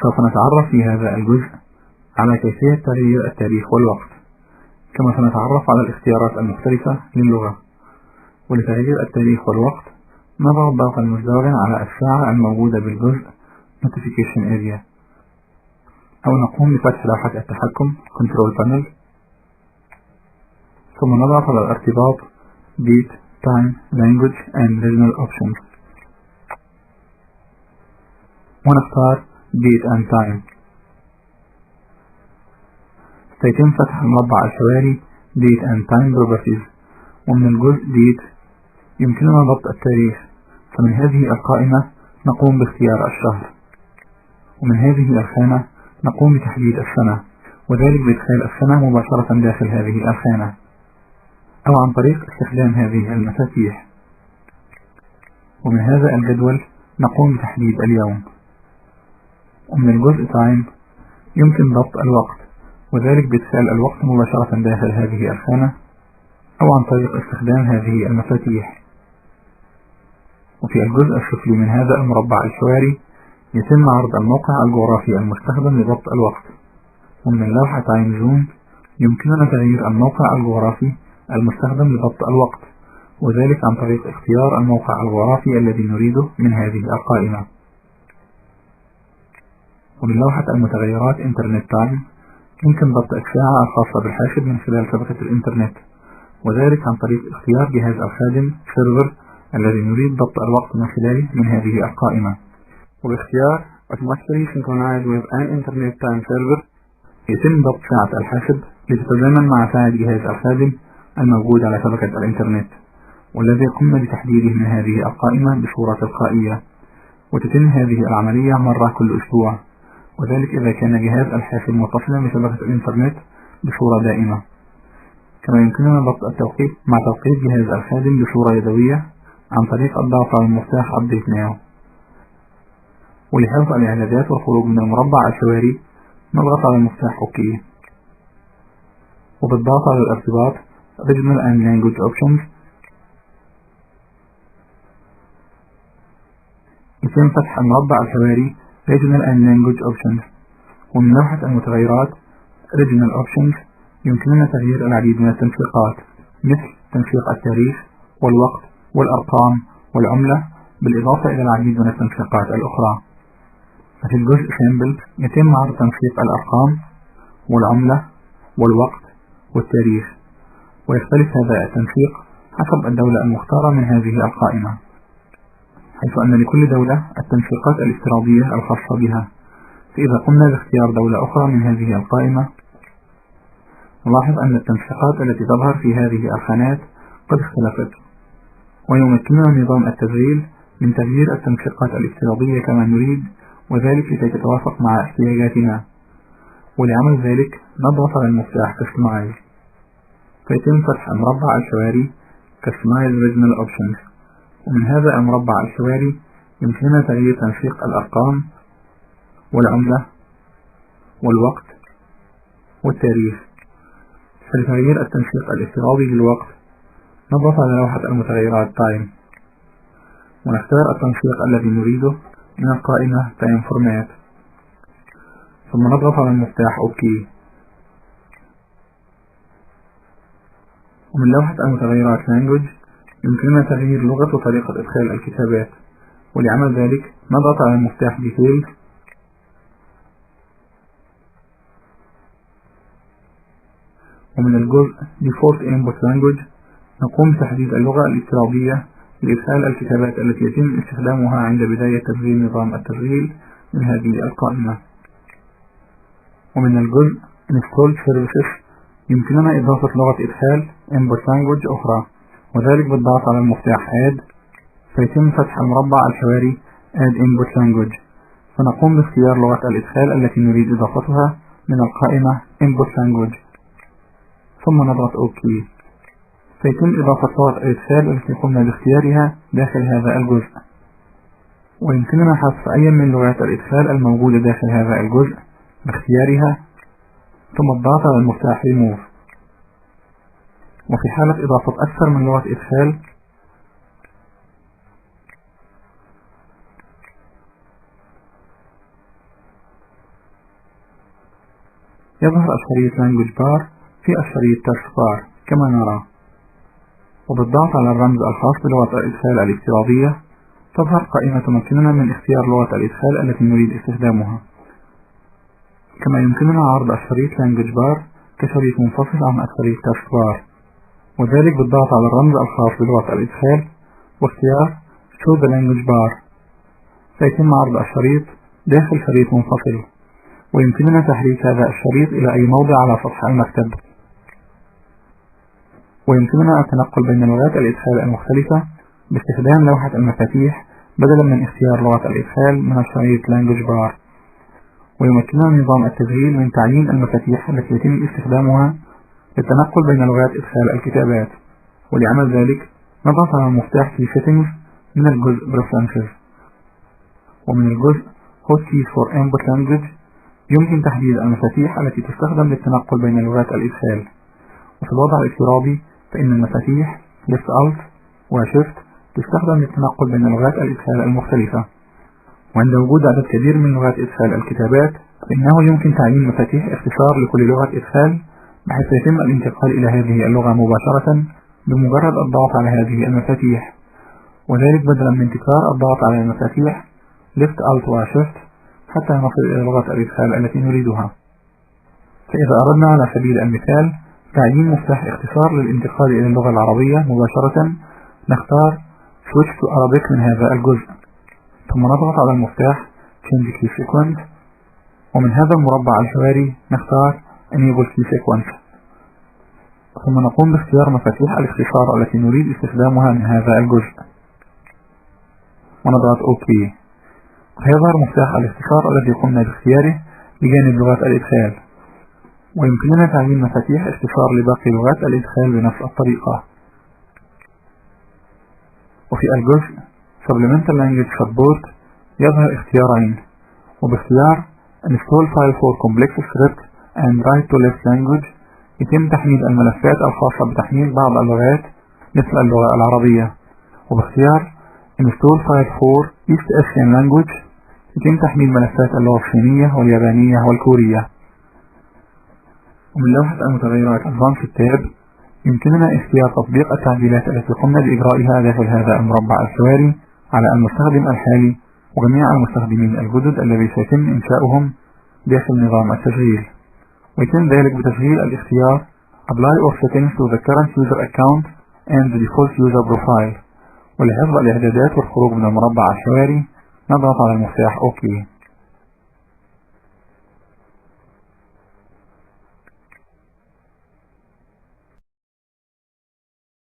سوف نتعرف في هذا الجزء على كيفية تغيير التاريخ والوقت، كما سنتعرف على الاختيارات المختلفة للغة. ولتغيير التاريخ والوقت نضغط ضغطا مزدوجا على الساعة الموجودة بالجزء Notification Area، أو نقوم بفتح لوحة التحكم Control Panel، ثم نضغط على الارتباط Date, Time, Language and Regional Options، ونختار Date and Time. سيتم فتح المربع الحواري Date and Time Properties، ومن الجزء Date يمكننا ضبط التاريخ، فمن هذه القائمة نقوم باختيار الشهر، ومن هذه الخانة نقوم بتحديد السنة، وذلك بإدخال السنة مباشرة داخل هذه الخانة، أو عن طريق استخدام هذه المفاتيح. ومن هذا الجدول نقوم بتحديد اليوم. ومن الجزء Time يمكن ضبط الوقت، وذلك بإدخال الوقت مباشرة داخل هذه الخانة، أو عن طريق استخدام هذه المفاتيح. وفي الجزء السفلي من هذا المربع الحواري يتم عرض الموقع الجغرافي المستخدم لضبط الوقت. ومن اللوحة Time Zone يمكننا تغيير الموقع الجغرافي المستخدم لضبط الوقت، وذلك عن طريق اختيار الموقع الجغرافي الذي نريده من هذه القائمة. ومن لوحة المتغيرات Internet Time يمكن ضبط الساعة الخاصة بالحاسب من خلال شبكة الإنترنت، وذلك عن طريق اختيار جهاز الخادم سيرفر الذي نريد ضبط الوقت من خلاله من هذه القائمة. وباختيار Automatically Synchronized with an Internet Time Server يتم ضبط ساعة الحاسب لتتزامن مع ساعة جهاز الخادم الموجود على شبكة الإنترنت، والذي قمنا بتحديده من هذه القائمة بصورة تلقائية، وتتم هذه العملية مرة كل أسبوع، وذلك إذا كان جهاز الحاسب متصلا بشبكة الإنترنت بصورة دائمة. كما يمكننا ضبط التوقيت مع توقيت جهاز الخادم بصورة يدوية عن طريق الضغط على المفتاح Update Now. ولحفظ الإعدادات والخروج من المربع الحواري نضغط على المفتاح OK، وبالضغط على الارتباط Regional and Language Options يتم فتح المربع الحواري Regional and Language Options. ومن لوحة المتغيرات Regional Options يمكننا تغيير العديد من التنسيقات، مثل تنسيق التاريخ والوقت والأرقام والعملة، بالإضافة إلى العديد من التنسيقات الأخرى. ففي الجزء Sample يتم عرض تنسيق الأرقام والعملة والوقت والتاريخ، ويختلف هذا التنسيق حسب الدولة المختارة من هذه القائمة، حيث أن لكل دولة التنسيقات الافتراضية الخاصة بها. فإذا قمنا باختيار دولة أخرى من هذه القائمة نلاحظ أن التنسيقات التي تظهر في هذه الخانات قد اختلفت، ويمكننا نظام التشغيل من تغيير التنسيقات الافتراضية كما نريد، وذلك لكي تتوافق مع احتياجاتنا. ولعمل ذلك نضغط على المفتاح Customize، فيتم فتح المربع الحواري Customize Regional Options. ومن هذا المربع الحواري يمكننا تغيير تنسيق الأرقام والعملة والوقت والتاريخ. فلتغيير التنسيق الافتراضي للوقت نضغط على لوحة المتغيرات Time، ونختار التنسيق الذي نريده من القائمة Time Format، ثم نضغط على المفتاح OK. ومن لوحة المتغيرات Language يمكننا تغيير لغة وطريقة إدخال الكتابات، ولعمل ذلك نضغط على المفتاح Details، ومن الجزء Default Input Language نقوم بتحديد اللغة الافتراضية لإدخال الكتابات التي يتم استخدامها عند بداية تشغيل نظام التشغيل من هذه القائمة. ومن الجزء Install Services يمكننا إضافة لغة إدخال Input Language أخرى، وذلك بالضغط على المفتاح Add، فيتم فتح المربع الحواري Add Input Language، فنقوم باختيار لغة الإدخال التي نريد إضافتها من القائمة Input Language، ثم نضغط OK، فيتم إضافة لغة الإدخال التي قمنا باختيارها داخل هذا الجزء. ويمكننا حذف أي من لغات الإدخال الموجودة داخل هذا الجزء باختيارها، ثم الضغط على المفتاح Remove. وفي حالة إضافة أكثر من لغة إدخال يظهر الشريط Language Bar في الشريط Text Bar كما نرى. وبالضغط على الرمز الخاص بلغة الإدخال الافتراضية تظهر قائمة تمكننا من اختيار لغة الإدخال التي نريد استخدامها. كما يمكننا عرض الشريط Language Bar كشريط منفصل عن الشريط Text Bar، وذلك بالضغط على الرمز الخاص بلغة الإدخال واختيار Show the Language Bar. سيتم عرض الشريط داخل شريط منفصل، ويمكننا تحريك هذا الشريط إلى أي موضع على سطح المكتب. ويمكننا التنقل بين لغات الإدخال المختلفة باستخدام لوحة المفاتيح بدلا من اختيار لغة الإدخال من الشريط Language Bar. ويمكننا نظام التشغيل من تعيين المفاتيح التي يتم استخدامها للتنقل بين لغات إدخال الكتابات. ولعمل ذلك نضغط على المفتاح في Settings من الجزء Preferences، ومن الجزء Hotkeys for Input Language يمكن تحديد المفاتيح التي تستخدم للتنقل بين لغات الإدخال. وفي الوضع الافتراضي فإن المفاتيح Left Alt و Shift تستخدم للتنقل بين لغات الإدخال المختلفة. وعند وجود عدد كبير من لغات إدخال الكتابات فإنه يمكن تعيين مفاتيح اختصار لكل لغة إدخال بحيث يتم الانتقال إلى هذه اللغة مباشرة بمجرد الضغط على هذه المفاتيح، وذلك بدلا من تكرار الضغط على المفاتيح Left Alt و Shift حتى نصل إلى لغة الإدخال التي نريدها. فإذا أردنا على سبيل المثال تعيين مفتاح اختصار للانتقال إلى اللغة العربية مباشرة نختار Switch to Arabic من هذا الجزء، ثم نضغط على المفتاح Change Key Sequence، ومن هذا المربع الحواري نختار Enable Key Sequence، ثم نقوم باختيار مفاتيح الاختصار التي نريد استخدامها من هذا الجزء ونضغط OK. ويظهر مفتاح الاختصار الذي قمنا باختياره بجانب لغات الإدخال، ويمكننا تعيين مفاتيح اختصار لباقي لغات الإدخال بنفس الطريقة. وفي الجزء Supplemental Language Support يظهر اختيارين، وباختيار Install File for Complex Script and Write to Left Language يتم تحميل الملفات الخاصة بتحميل بعض اللغات مثل اللغة العربية، وباختيار Install File for East Asian Language يتم تحميل ملفات اللغة الصينية واليابانية والكورية. ومن لوحة المتغيرات Advanced Tab يمكننا اختيار تطبيق التعديلات التي قمنا بإجرائها داخل هذا المربع الحواري على المستخدم الحالي وجميع المستخدمين الجدد الذي سيتم إنشاؤهم داخل نظام التشغيل. ويتم ذلك بتشغيل الاختيار Apply or Settings to the current user account and the default user profile. ولحفظ الإعدادات والخروج من المربع الحواري نضغط على المفتاح OK.